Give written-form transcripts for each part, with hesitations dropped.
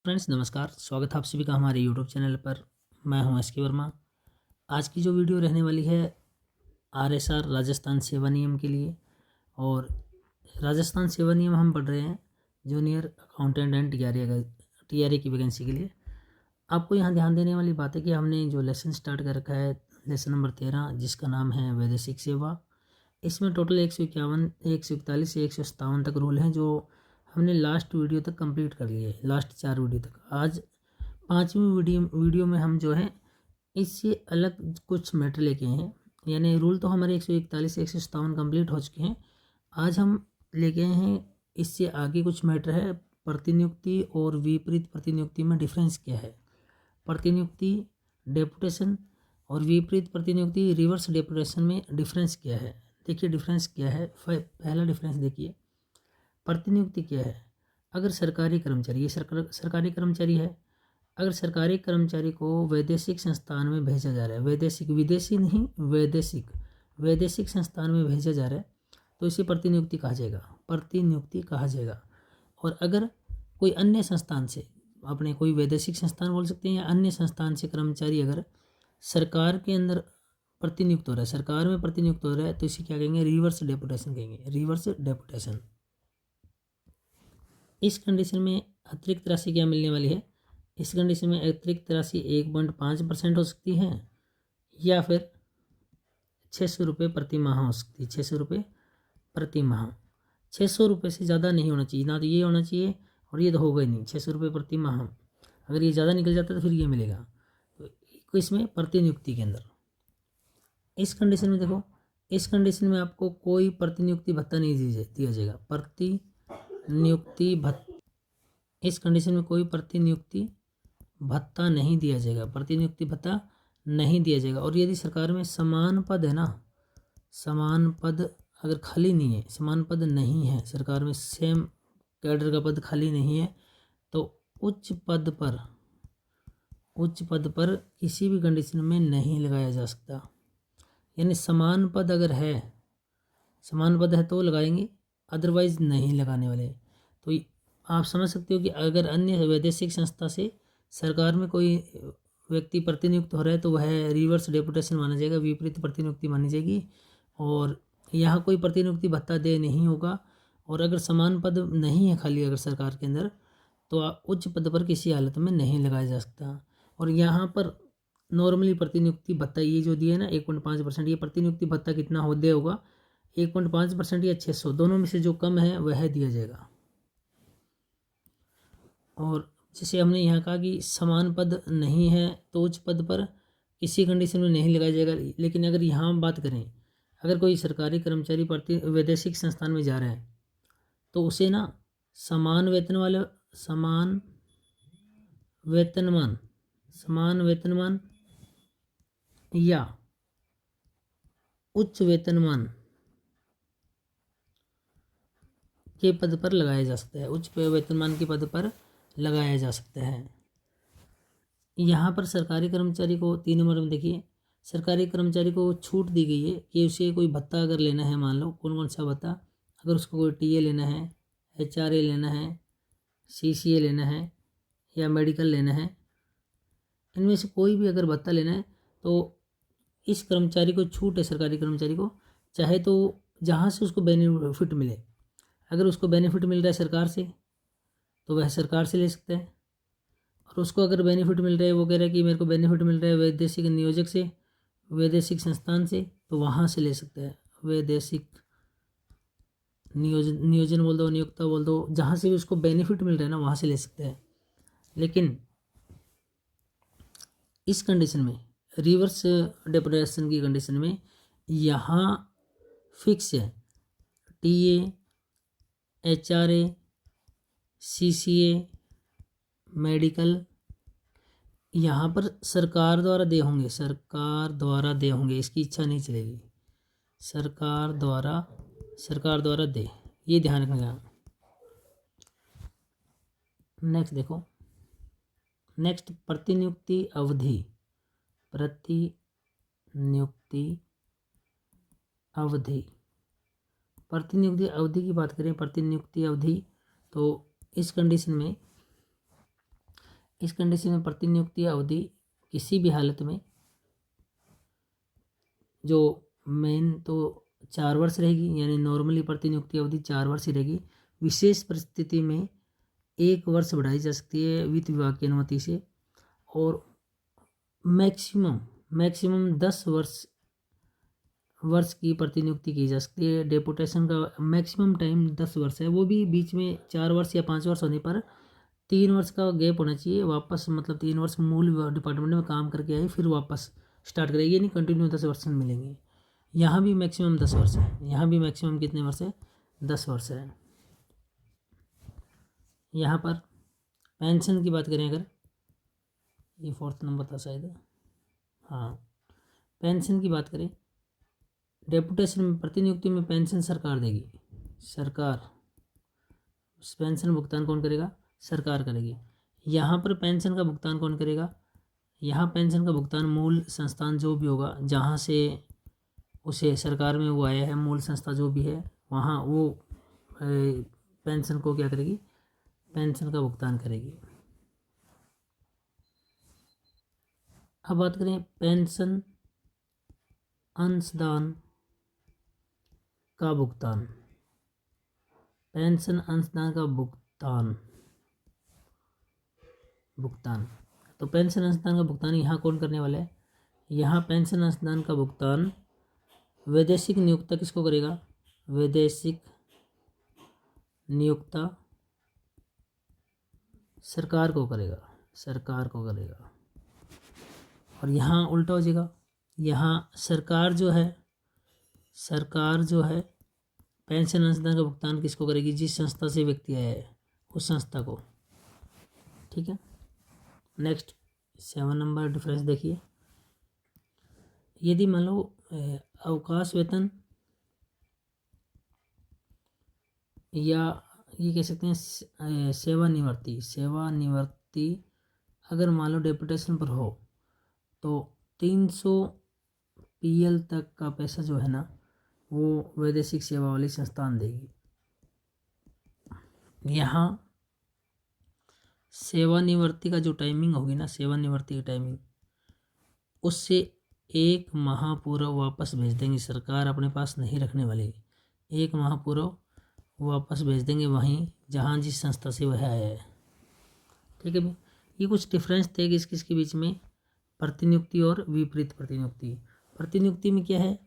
Friends नमस्कार, स्वागत है आप सभी का हमारे यूट्यूब चैनल पर। मैं हूं एस के वर्मा। आज की जो वीडियो रहने वाली है आरएसआर राजस्थान सेवा नियम के लिए। और राजस्थान सेवा नियम हम पढ़ रहे हैं जूनियर अकाउंटेंट एंड टीआरए की वैकेंसी के लिए। आपको यहाँ ध्यान देने वाली बात है कि हमने जो लेसन स्टार्ट कर रखा है लेसन नंबर 13, जिसका नाम है वैदेशिक सेवा। इसमें टोटल 151, 141 से 157 तक रूल हैं, जो हमने लास्ट वीडियो तक कंप्लीट कर लिए, लास्ट 4 वीडियो तक। आज 5वीं वीडियो में हम जो है इससे अलग कुछ मैटर लेके हैं। यानी रूल तो हमारे 141 से 157 कंप्लीट हो चुके हैं। आज हम लेके आए हैं इससे आगे कुछ मैटर है। प्रतिनियुक्ति और विपरीत प्रतिनियुक्ति में डिफरेंस क्या है, प्रतिनियुक्ति डेपुटेशन और विपरीत प्रतिनियुक्ति रिवर्स डेपुटेशन में डिफरेंस क्या है। देखिए डिफरेंस क्या है। पहला डिफरेंस देखिए, प्रतिनियुक्ति क्या है। अगर सरकारी कर्मचारी, ये सरकारी कर्मचारी है, अगर सरकारी कर्मचारी को वैदेशिक संस्थान में भेजा जा रहा है, वैदेशिक, विदेशी नहीं, वैदेशिक संस्थान में भेजा जा रहा है, तो इसे प्रतिनियुक्ति कहा जाएगा, प्रतिनियुक्ति कहा जाएगा। और अगर कोई अन्य संस्थान से, अपने कोई वैदेशिक संस्थान बोल सकते हैं या अन्य संस्थान से कर्मचारी अगर सरकार के अंदर प्रतिनियुक्त हो रहा है, सरकार में प्रतिनियुक्त हो रहा है, तो इसे क्या कहेंगे, रिवर्स डेपुटेशन कहेंगे, रिवर्स डेपुटेशन। इस कंडीशन में अतिरिक्त राशि क्या मिलने वाली है, इस कंडीशन में अतिरिक्त राशि 1.5% हो सकती है या फिर 600 रुपये प्रति माह हो सकती है। 600 रुपये प्रति माह, 600 रुपये से ज़्यादा नहीं होना चाहिए, ना तो ये होना चाहिए और ये तो होगा ही नहीं। 600 रुपये प्रति माह, अगर ये ज़्यादा निकल जाता है तो फिर ये मिलेगा। तो इसमें प्रतिनियुक्ति के अंदर इस कंडीशन में देखो, इस कंडीशन में आपको कोई प्रतिनियुक्ति भत्ता नहीं दिया जाएगा। प्रतिनियुक्ति भत्ता, इस कंडीशन में कोई प्रतिनियुक्ति भत्ता नहीं दिया जाएगा, प्रतिनियुक्ति भत्ता नहीं दिया जाएगा। और यदि सरकार में समान पद है ना, समान पद अगर खाली नहीं है, समान पद नहीं है सरकार में, सेम कैडर का पद खाली नहीं है, तो उच्च पद पर किसी भी कंडीशन में नहीं लगाया जा सकता। यानी समान पद अगर है, समान पद है तो लगाएंगे, अदरवाइज नहीं लगाने वाले। तो आप समझ सकते हो कि अगर अन्य वैदेशिक संस्था से सरकार में कोई व्यक्ति प्रतिनियुक्त हो रहा है तो वह रिवर्स डेपुटेशन माना जाएगा, विपरीत प्रतिनियुक्ति मानी जाएगी। और यहाँ कोई प्रतिनियुक्ति भत्ता दे नहीं होगा। और अगर समान पद नहीं है खाली अगर सरकार के अंदर, तो उच्च पद पर किसी हालत में नहीं लगाया जा सकता। और यहाँ पर नॉर्मली प्रतिनियुक्ति भत्ता ये जो दिया है ना 1.5%, ये प्रतिनियुक्ति भत्ता कितना हो दे होगा, 1.5% या 600, दोनों में से जो कम है वह दिया जाएगा। और जैसे हमने यहाँ कहा कि समान पद नहीं है तो उच्च पद पर किसी कंडीशन में नहीं लगाया जाएगा। लेकिन अगर यहाँ हम बात करें, अगर कोई सरकारी कर्मचारी वैदेशिक संस्थान में जा रहा है तो उसे ना समान वेतनमान या उच्च वेतनमान के पद पर लगाया जा सकता है, उच्च वेतनमान के पद पर लगाया जा सकता है। यहाँ पर सरकारी कर्मचारी को 3 नंबर में देखिए, सरकारी कर्मचारी को छूट दी गई है कि उसे कोई भत्ता अगर लेना है, मान लो कौन कौन सा भत्ता, अगर उसको कोई टीए लेना है, एचआरए लेना है, सीसीए लेना है या मेडिकल लेना है, इनमें से कोई भी अगर भत्ता लेना है तो इस कर्मचारी को छूट है, सरकारी कर्मचारी को, चाहे तो जहाँ से उसको बेनिफिट मिले, अगर उसको बेनिफिट मिल रहा है सरकार से तो वह सरकार से ले सकता है। और उसको अगर बेनिफिट मिल रहा है, वो कह रहा है कि मेरे को बेनिफिट मिल रहा है वैदेशिक नियोजक से, वैदेशिक संस्थान से, तो वहाँ से ले सकता है। वैदेशिक नियोजन बोल दो, नियोक्ता बोल दो, जहाँ से भी उसको बेनिफिट मिल रहा है ना वहाँ से ले सकता है। लेकिन इस कंडीशन में, रिवर्स डेपुटेशन की कंडीशन में, यहाँ फिक्स है टीए, एचआरए, सीसीए, मेडिकल, यहाँ पर सरकार द्वारा दे होंगे, सरकार द्वारा दे होंगे, इसकी इच्छा नहीं चलेगी, सरकार द्वारा दे, ये ध्यान रखना। नेक्स्ट देखो, नेक्स्ट प्रतिनियुक्ति अवधि, प्रतिनियुक्ति अवधि, प्रतिनियुक्ति अवधि की बात करें, प्रतिनियुक्ति अवधि, तो इस कंडीशन में इस कंडीशन में प्रतिनियुक्ति अवधि किसी भी हालत में जो मेन तो 4 वर्ष रहेगी, यानी नॉर्मली प्रतिनियुक्ति अवधि 4 वर्ष ही रहेगी। विशेष परिस्थिति में 1 वर्ष बढ़ाई जा सकती है वित्त विभाग की अनुमति से, और मैक्सिमम 10 वर्ष की प्रतिनियुक्ति की जा सकती है। डेपुटेशन का मैक्सिमम टाइम 10 वर्ष है, वो भी बीच में 4 वर्ष या 5 वर्ष होने पर 3 वर्ष का गैप होना चाहिए वापस, मतलब 3 वर्ष मूल डिपार्टमेंट में काम करके आए फिर वापस स्टार्ट करेगी, ये नहीं कंटिन्यू 10 वर्ष मिलेंगे। यहाँ भी मैक्सिमम 10 वर्ष है, यहाँ भी मैक्सिमम कितने वर्ष है, 10 वर्ष है। यहाँ पर पेंशन की बात करें अगर, ये 4th नंबर था शायद, हाँ, पेंशन की बात करें, डेपुटेशन में प्रतिनियुक्ति में पेंशन सरकार देगी, सरकार पेंशन भुगतान कौन करेगा, सरकार करेगी। यहाँ पर पेंशन का भुगतान कौन करेगा, यहाँ पेंशन का भुगतान मूल संस्थान जो भी होगा जहाँ से उसे सरकार में वो आया है, मूल संस्था जो भी है वहाँ वो पेंशन को क्या करेगी, पेंशन का भुगतान करेगी। अब बात करें पेंशन अंशदान का भुगतान, पेंशन अंशदान का भुगतान तो पेंशन अंशदान का भुगतान यहाँ कौन करने वाला है, यहाँ पेंशन अंशदान का भुगतान वैदेशिक नियोक्ता किसको करेगा, वैदेशिक नियोक्ता सरकार को करेगा, सरकार को करेगा। और यहाँ उल्टा हो जाएगा, यहाँ सरकार जो है पेंशन अंशदान का भुगतान किसको करेगी, जिस संस्था से व्यक्ति आया है उस संस्था को। ठीक है, नेक्स्ट 7 नंबर डिफरेंस देखिए, यदि मान लो अवकाश वेतन या ये कह सकते हैं सेवानिवृत्ति अगर मान लो डेपुटेशन पर हो तो 300 PL तक का पैसा जो है ना वो वैदेशिक सेवा वाली संस्थान देगी। यहाँ सेवानिवृत्ति का जो टाइमिंग होगी ना, सेवानिवृत्ति की टाइमिंग उससे 1 माह पूर्व वापस भेज देंगे, सरकार अपने पास नहीं रखने वाली, 1 माह पूर्व वापस भेज देंगे वहीं जहाँ जिस संस्था से वह आया है। ठीक है भाई, ये कुछ डिफरेंस थे किस किस के बीच में, प्रतिनियुक्ति और विपरीत प्रतिनियुक्ति। प्रतिनियुक्ति में क्या है,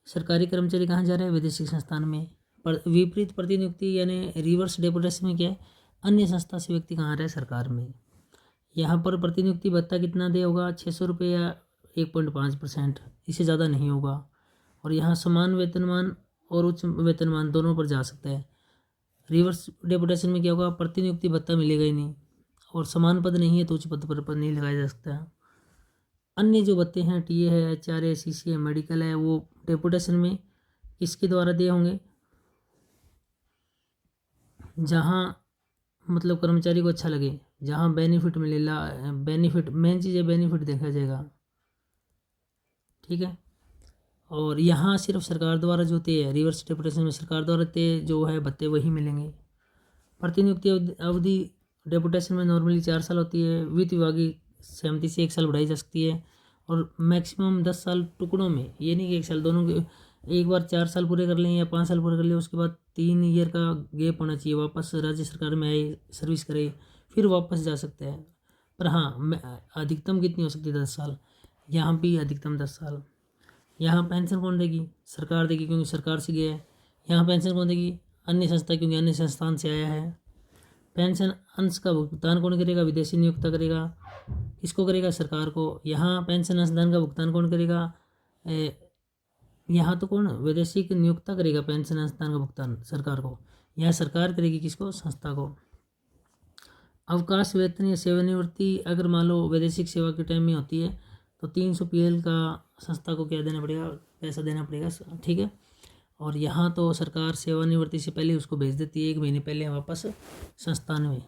सरकारी कर्मचारी कहाँ जा रहे हैं, वैदेशिक संस्थान में। विपरीत प्रतिनियुक्ति यानी रिवर्स डेपुटेशन में क्या है, अन्य संस्था से व्यक्ति कहाँ रहे हैं, सरकार में। यहाँ पर प्रतिनियुक्ति भत्ता कितना दे होगा, 600 रुपये या 1.5%, इससे ज़्यादा नहीं होगा। और यहाँ समान वेतनमान और उच्च वेतनमान दोनों पर जा सकता है। रिवर्स डेपुटेशन में क्या होगा, प्रतिनियुक्ति भत्ता मिलेगा ही नहीं, और समान पद नहीं है तो उच्च पद पर नहीं लगाया जा सकता है। अन्य जो भत्ते हैं, टीए है, HRA, CC है, मेडिकल है, वो डेपुटेशन में किसके द्वारा दिए होंगे, जहाँ मतलब कर्मचारी को अच्छा लगे, जहाँ बेनिफिट मिलेगा, बेनिफिट मेन चीज़ है, बेनिफिट देखा जाएगा। ठीक है, और यहाँ सिर्फ सरकार द्वारा जो तय है, रिवर्स डेपुटेशन में सरकार द्वारा तय जो है भत्ते वही मिलेंगे। प्रतिनियुक्ति अवधि डेपुटेशन में नॉर्मली 4 साल होती है, वित्त विभागीय सहमति से 1 साल बढ़ाई जा सकती है, और मैक्सिमम 10 साल टुकड़ों में, ये नहीं कि 1 साल, दोनों के एक बार 4 साल पूरे कर लें या 5 साल पूरे कर लें, उसके बाद 3 ईयर का गैप होना चाहिए, वापस राज्य सरकार में आए, सर्विस करे, फिर वापस जा सकते हैं। पर हाँ, अधिकतम कितनी हो सकती है, 10 साल, यहाँ भी अधिकतम 10 साल। यहाँ पेंशन कौन देगी, सरकार देगी क्योंकि सरकार से गया है। यहाँ पेंशन कौन देगी, अन्य संस्था, क्योंकि अन्य संस्थान से आया है। पेंशन अंश का भुगतान कौन करेगा, विदेशी नियोक्ता करेगा, किसको करेगा, सरकार को। यहाँ पेंशन अंशदान का भुगतान कौन करेगा, यहाँ तो कौन, वैदेशिक नियोक्ता करेगा पेंशन अंशदान का भुगतान सरकार को, यहाँ सरकार करेगी किसको, संस्था को। अवकाश वेतन या सेवानिवृत्ति अगर मान लो वैदेशिक सेवा के टाइम में होती है तो 300 PL का संस्था को क्या देना पड़ेगा, पैसा देना पड़ेगा। ठीक है, और यहाँ तो सरकार सेवानिवृत्ति से पहले उसको भेज देती है, 1 महीने पहले वापस संस्थान में,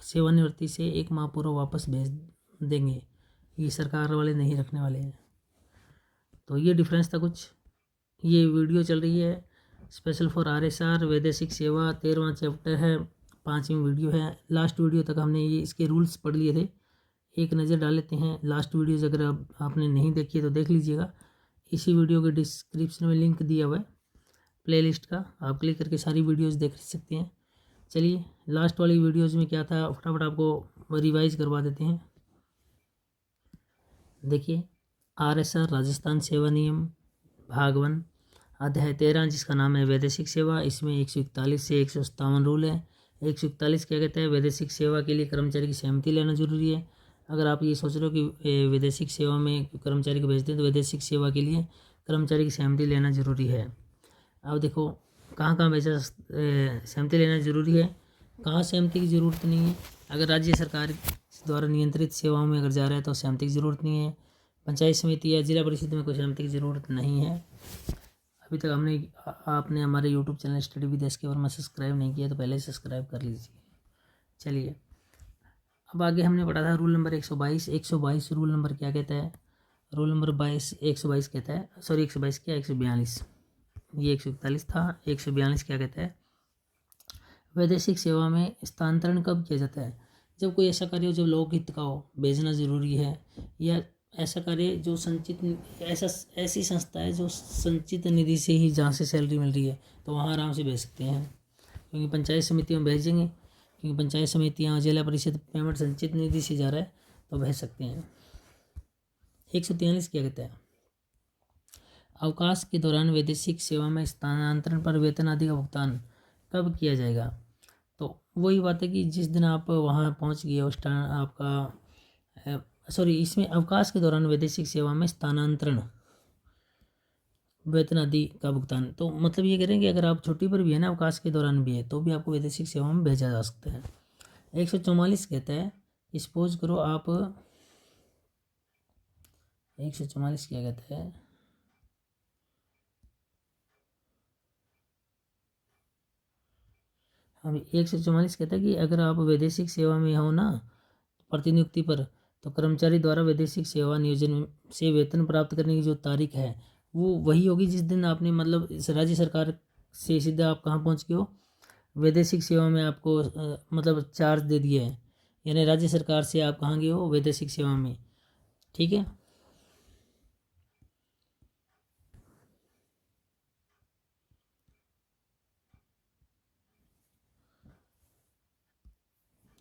सेवानिवृत्ति से 1 माह पूर्व वापस भेज देंगे, ये सरकार वाले नहीं रखने वाले हैं। तो ये डिफरेंस था कुछ। ये वीडियो चल रही है स्पेशल फॉर RSR वैदेशिक सेवा, 13वां चैप्टर है, 5वीं वीडियो है। लास्ट वीडियो तक हमने ये इसके रूल्स पढ़ लिए थे, एक नज़र डाल लेते हैं। लास्ट वीडियोज़ अगर आपने नहीं देखी है तो देख लीजिएगा, इसी वीडियो के डिस्क्रिप्शन में लिंक दिया हुआ है प्लेलिस्ट का, आप क्लिक करके सारी वीडियोस देख सकते हैं। चलिए लास्ट वाली वीडियोस में क्या था फटाफट आपको रिवाइज करवा देते हैं। देखिए, RSR राजस्थान सेवा नियम भाग 1 अध्याय 13 जिसका नाम है वैदेशिक सेवा। इसमें 141 से 157 रूल है। 141 क्या कहता है, वैदेशिक सेवा के लिए कर्मचारी की सहमति लेना जरूरी है। अगर आप ये सोच रहे हो कि वैदेशिक सेवा में कर्मचारी को भेजते हैं तो वैदेशिक सेवा के लिए कर्मचारी की सहमति लेना जरूरी है। अब देखो कहाँ कहाँ भेजा सहमति लेना जरूरी है, कहाँ सहमति की ज़रूरत नहीं है। अगर राज्य सरकार द्वारा नियंत्रित सेवाओं में अगर जा रहा है तो सहमति की ज़रूरत नहीं है। पंचायत समिति या जिला परिषद में कोई सहमति की ज़रूरत नहीं है। अभी तक आपने हमारे YouTube channel study with SK Verma subscribe नहीं किया तो पहले सब्सक्राइब कर लीजिए। चलिए अब आगे हमने पढ़ा था रूल नंबर 122। 122 रूल नंबर क्या कहता है, रूल नंबर 122 कहता है, सॉरी 122 क्या 142, ये 141 था। 142 क्या कहता है, वैदेशिक सेवा में स्थानांतरण कब किया जाता है, जब कोई ऐसा कार्य हो जब लोकहित का हो, भेजना जरूरी है, या ऐसा कार्य जो संचित ऐसी संस्था है जो संचित निधि से ही जहाँ से सैलरी मिल रही है तो वहाँ आराम से भेज सकते हैं, क्योंकि पंचायत समितियों में भेजेंगे, क्योंकि पंचायत समितियाँ जिला परिषद पेमेंट संचित निधि से जा रहा है तो भेज सकते हैं। 143 क्या कहता है, अवकाश के दौरान वैदेशिक सेवा में स्थानांतरण पर वेतन आदि का भुगतान कब किया जाएगा। तो वही बात है कि जिस दिन आप वहाँ पहुँच गए उस टाइम आपका इसमें अवकाश के दौरान वैदेशिक सेवा में स्थानांतरण वेतन आदि का भुगतान, तो मतलब ये कह रहे हैं कि अगर आप छुट्टी पर भी है ना, अवकाश के दौरान भी है तो भी आपको वैदेशिक सेवा में भेजा जा सकता है। 144 कहता है, सपोज करो आप 144 क्या कहता है, हम 144 कहता है कि अगर आप वैदेशिक सेवा में हो ना प्रतिनियुक्ति पर, तो कर्मचारी द्वारा वैदेशिक सेवा नियोजन से वेतन प्राप्त करने की जो तारीख है वो वही होगी जिस दिन आपने मतलब इस राज्य सरकार से सीधा आप कहाँ पहुँच गए हो, वैदेशिक सेवा में आपको मतलब चार्ज दे दिया है, यानी राज्य सरकार से आप कहाँ गए हो, वैदेशिक सेवा में। ठीक है,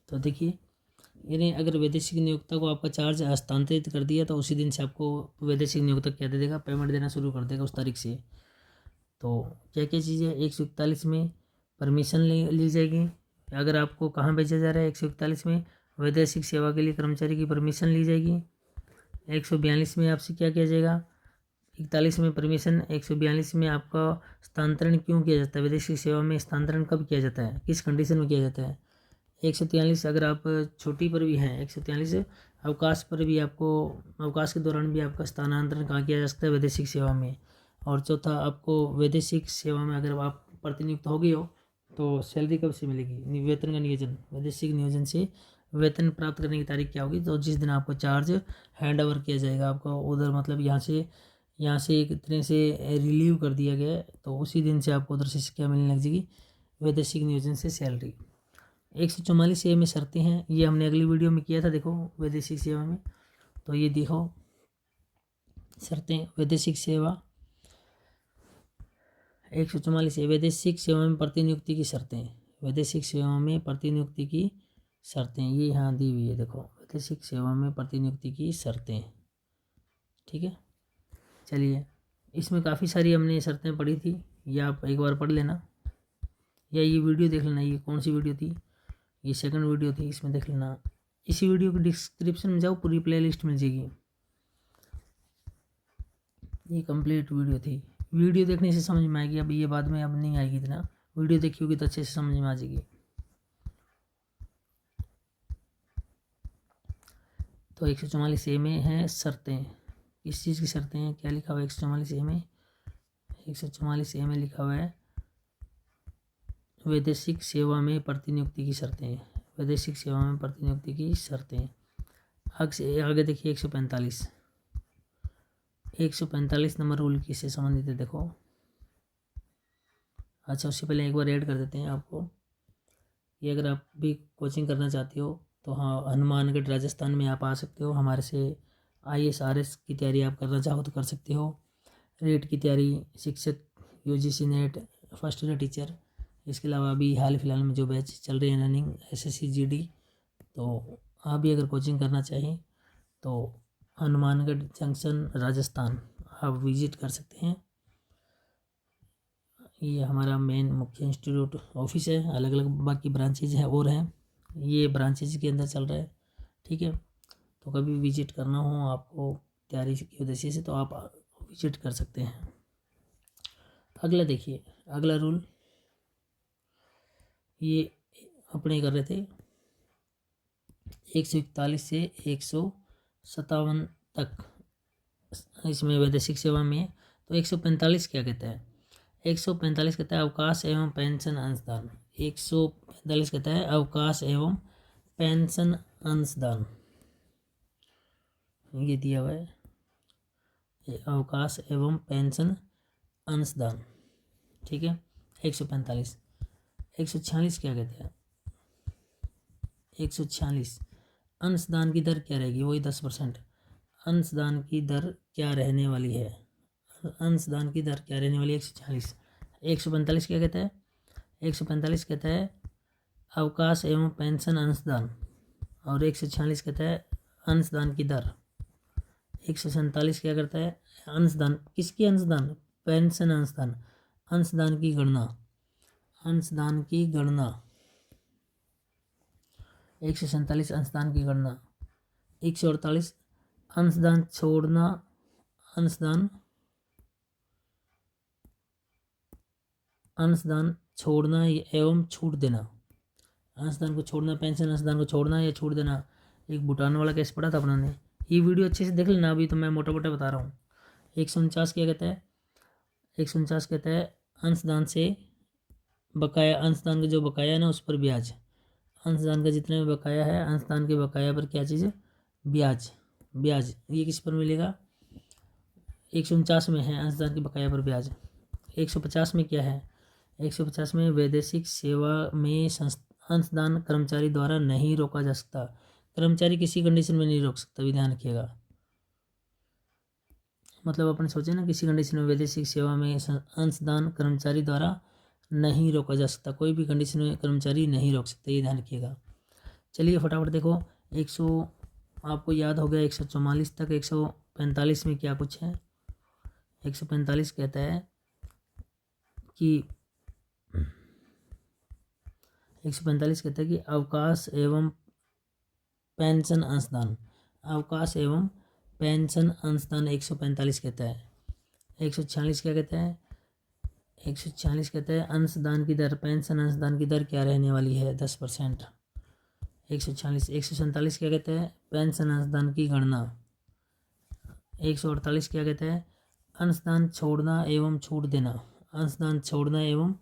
तो देखिए, यानी अगर वैदेशिक नियोक्ता को आपका चार्ज हस्तांतरित कर दिया तो उसी दिन से आपको वैदेशिक नियोक्ता क्या दे देगा, पेमेंट देना शुरू कर देगा उस तारीख से। तो क्या क्या चीज़ें 141 में परमिशन ली जाएगी, अगर आपको कहाँ भेजा जा रहा है 141 में वैदेशिक सेवा के लिए कर्मचारी की परमिशन ली जाएगी। 142 में आपसे क्या किया जाएगा, 41 में परमिशन, 142 में आपका स्थानांतरण क्यों किया जाता है, वैदेशिक सेवा में स्थानांतरण कब किया जाता है, किस कंडीशन में किया जाता है। 143 अगर आप छुट्टी पर भी हैं, 143 अवकाश पर भी आपको, अवकाश के दौरान भी आपका स्थानांतरण कहाँ किया जा सकता है, वैदेशिक सेवा में। और चौथा, आपको वैदेशिक सेवा में अगर आप प्रतिनियुक्त हो गए हो तो सैलरी कब से मिलेगी, वेतन का नियोजन, वैदेशिक नियोजन से वेतन प्राप्त करने की तारीख क्या होगी, तो जिस दिन आपको चार्ज हैंड ओवर किया जाएगा आपको उधर, मतलब यहाँ से एक तरह से रिलीव कर दिया गया है तो उसी दिन से आपको उधर से क्या मिलने लग जाएगी, वैदेशिक नियोजन से सैलरी। 144 ए में शर्तें हैं, ये हमने अगली वीडियो में किया था, देखो वैदेशिक सेवा में, तो ये देखो शर्तें वैदेशिक सेवा 144 वैदेशिक सेवा में प्रतिनियुक्ति की शर्तें, वैदेशिक सेवा में प्रतिनियुक्ति की शर्तें ये यहाँ दी हुई है, देखो वैदेशिक सेवा में प्रतिनियुक्ति की शर्तें। ठीक है, चलिए इसमें काफ़ी सारी हमने शर्तें पढ़ी थी, ये आप एक बार पढ़ लेना या ये वीडियो देख लेना, ये कौन सी वीडियो थी, ये सेकंड वीडियो थी, इसमें देख लेना, इसी वीडियो के डिस्क्रिप्शन में जाओ पूरी प्लेलिस्ट मिल जाएगी, ये कंप्लीट वीडियो थी। वीडियो देखने से समझ में आएगी, अब ये बाद में अब नहीं आएगी इतना, वीडियो देखी होगी तो अच्छे से समझ में आ जाएगी। तो 144 ए में है शर्तें, किस चीज़ की शर्तें हैं, क्या लिखा हुआ है 144 ए में, 144 ए में लिखा हुआ है वैदेशिक सेवा में प्रतिनियुक्ति की शर्तें, वैदेशिक सेवा में प्रतिनियुक्ति की शर्तें। आगे देखिए 145 नंबर रूल किससे संबंधित है, देखो अच्छा उससे पहले एक बार ऐड कर देते हैं आपको, ये अगर आप भी कोचिंग करना चाहते हो तो हाँ, हनुमानगढ़ राजस्थान में आप आ सकते हो। हमारे से IAS RS की तैयारी आप करना चाहो तो कर सकते हो। रेट की तैयारी, शिक्षक, UGC net, first year teacher, इसके अलावा अभी हाल फिलहाल में जो बैच चल रहे हैं रनिंग SSC GD, तो आप भी अगर कोचिंग करना चाहें तो हनुमानगढ़ जंक्शन राजस्थान आप विजिट कर सकते हैं। ये हमारा मेन मुख्य इंस्टीट्यूट ऑफिस है। अलग अलग बाकी ब्रांचेज हैं और हैं, ये ब्रांचेज के अंदर चल रहा है। ठीक है, तो कभी विजिट करना हो आपको तैयारी की उद्देश्य से तो आप विजिट कर सकते हैं। अगला देखिए, अगला रूल ये अपने कर रहे थे 141 से 157 तक, इसमें वैदेशिक सेवा में। तो 145 क्या कहता है? 145 कहता है अवकाश एवं पेंशन अंशदान। 145 कहता है अवकाश एवं पेंशन अंशदान, ये दिया हुआ है, ये अवकाश एवं पेंशन अंशदान। ठीक है, 145। 146 क्या कहते हैं? 146 अंशदान की दर क्या रहेगी? वही 10%। अंशदान की दर क्या रहने वाली है? अंशदान की दर क्या रहने वाली है? 146। 145 क्या कहता है? 145 कहता है अवकाश एवं पेंशन अंशदान, और 146 कहता है अंशदान की दर। 147 क्या करता है? अंशदान, किसकी अंशदान? पेंशन अंशदान, अंशदान की गणना, अंशदान की गणना। 147 अंशदान की गणना। 148 अंशदान छोड़ना, अंशदान छोड़ना एवं छूट देना। अंशदान को छोड़ना, पेंशन अंशदान को छोड़ना या छूट देना। एक भूटान वाला केस पढ़ा था अपने, ये वीडियो अच्छे से देख लेना, अभी तो मैं मोटा मोटा बता रहा हूँ। 149 क्या कहता है? 149 कहता है अंशदान से बकाया, अंशदान का जो बकाया है ना उस पर ब्याज। अंशदान का जितना भी बकाया है, अंशदान के बकाया पर क्या चीज़ है? ब्याज। ब्याज ये किस पर मिलेगा? 149 में है अंशदान के बकाया पर ब्याज। 150 में क्या है? 150 में वैदेशिक सेवा में अंशदान कर्मचारी द्वारा नहीं रोका जा सकता। कर्मचारी किसी कंडीशन में नहीं रोक सकता, भी ध्यान रखिएगा। मतलब अपन सोचे ना, किसी कंडीशन में वैदेशिक सेवा में अंशदान कर्मचारी द्वारा नहीं रोका जा सकता, कोई भी कंडीशन में कर्मचारी नहीं रोक सकते, ये ध्यान रखिएगा। चलिए फटाफट देखो, 100 आपको याद हो गया 144 तक। 145 में क्या कुछ है? 145 कहता है कि 145 कहता है कि अवकाश एवं पेंशन अंशदान, अवकाश एवं पेंशन अंशदान 145 कहता है। 146 क्या कहता है? 146 कहता है अंशदान की दर, पेंशन अंशदान की दर क्या रहने वाली है? 10%। 146। 147 क्या कहता है? पेंशन अंशदान की गणना। 148 क्या कहता है? अंशदान छोड़ना एवं छूट देना, अंशदान छोड़ना एवं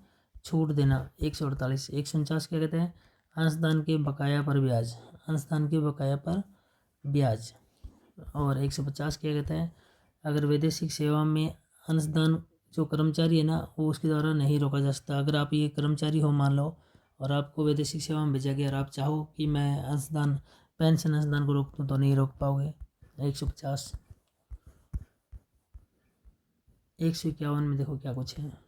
छूट देना। 148। 149 क्या कहते हैं? अंशदान के बकाया पर ब्याज, अंशदान के बकाया पर ब्याज। और 150 क्या कहता है? अगर वैदेशिक सेवा में अंशदान जो कर्मचारी है ना, वो उसके द्वारा नहीं रोका जा सकता। अगर आप ये कर्मचारी हो मान लो, और आपको वैदेशिक सेवा में भेजा गया और आप चाहो कि मैं अंशदान, पेंशन अंशदान को रोक दूँ, तो नहीं रोक पाओगे। 150। 151 में देखो क्या कुछ है।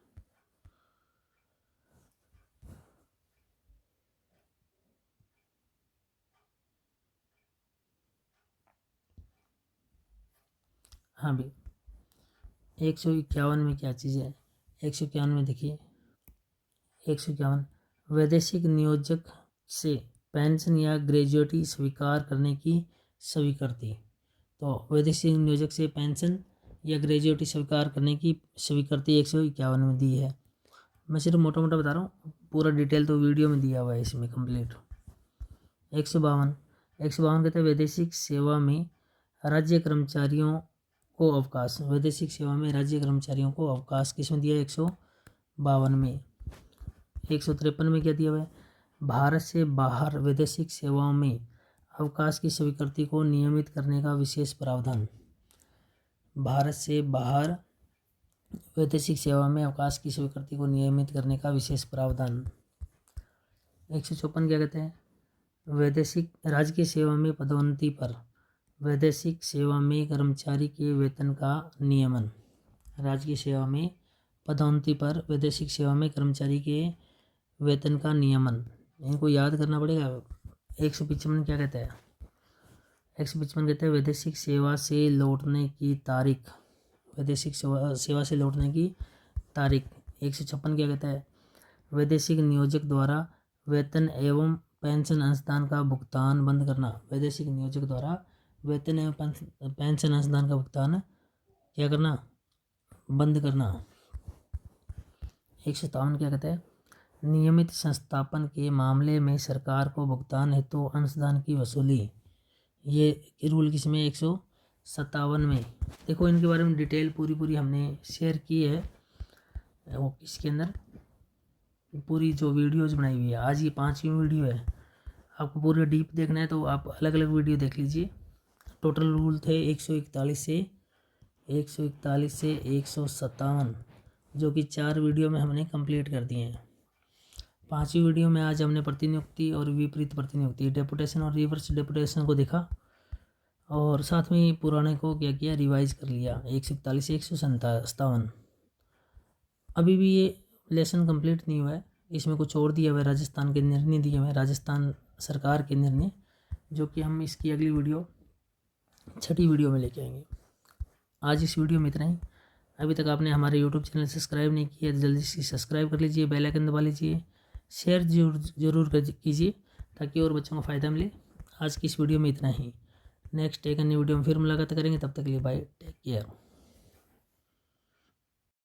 हाँ भाई, 151 में क्या चीज़ है? 151 में देखिए, 151 वैदेशिक नियोजक से पेंशन या ग्रेजुएटी स्वीकार करने की स्वीकृति। तो वैदेशिक नियोजक से पेंशन या ग्रेजुएटी स्वीकार करने की स्वीकृति 151 में दी है। मैं सिर्फ मोटा मोटा बता रहा हूँ, पूरा डिटेल तो वीडियो में दिया हुआ है इसमें कंप्लीट। 152 कहते हैं वैदेशिक सेवा में राज्य कर्मचारियों को अवकाश, वैदेशिक सेवा में राज्य कर्मचारियों को अवकाश किसमें दिया है? 152 में। 153 में क्या दिया हुआ है? भारत से बाहर वैदेशिक सेवाओं में अवकाश की स्वीकृति को नियमित करने का विशेष प्रावधान। भारत से बाहर वैदेशिक सेवा में अवकाश की स्वीकृति को नियमित करने का विशेष प्रावधान। 154 क्या कहते हैं? वैदेशिक राजकीय सेवा में पदोन्नति पर वैदेशिक सेवा में कर्मचारी के वेतन का नियमन। राजकीय सेवा में पदोन्नति पर वैदेशिक सेवा में कर्मचारी के वेतन का नियमन, इनको याद करना पड़ेगा। 155 क्या कहता है? 155 कहता है वैदेशिक सेवा से लौटने की तारीख। वैदेशिक सेवा से लौटने की तारीख। 156 क्या कहता है? वैदेशिक नियोजक द्वारा वेतन एवं पेंशन अंशदान का भुगतान बंद करना। वैदेशिक नियोजक द्वारा वेतन एवं पेंशन अंशदान का भुगतान क्या करना? बंद करना। 157 क्या कहता है? नियमित संस्थापन के मामले में सरकार को भुगतान हेतु अंशदान की वसूली। ये रूल किसमें? 157 में। देखो इनके बारे में डिटेल पूरी हमने शेयर की है वो इसके अंदर पूरी जो वीडियोज़ बनाई हुई है। आज ये 5वीं वीडियो है। आपको पूरे डीप देखना है तो आप अलग अलग वीडियो देख लीजिए। टोटल रूल थे 141 से 157, जो कि 4 वीडियो में हमने कंप्लीट कर दिए हैं। 5वीं वीडियो में आज हमने प्रतिनियुक्ति और विपरीत प्रतिनियुक्ति, डेपुटेशन और रिवर्स डेपुटेशन को देखा, और साथ में पुराने को क्या किया? रिवाइज कर लिया। 141 से 157। अभी भी ये लेसन कंप्लीट नहीं हुआ है, इसमें कुछ और दिया हुआ है, राजस्थान के निर्णय दिए हुए हैं, राजस्थान सरकार के निर्णय, जो कि हम इसकी अगली वीडियो 6ठी वीडियो में लेके आएंगे। आज इस वीडियो में इतना ही। अभी तक आपने हमारे यूट्यूब चैनल सब्सक्राइब नहीं किया तो जल्दी से सब्सक्राइब कर लीजिए, बेल आइकन दबा लीजिए, शेयर जरूर कीजिए ताकि और बच्चों को फ़ायदा मिले। आज की इस वीडियो में इतना ही। नेक्स्ट एक अन्य वीडियो में फिर मुलाकात करेंगे, तब तक के लिए बाय, टेक केयर।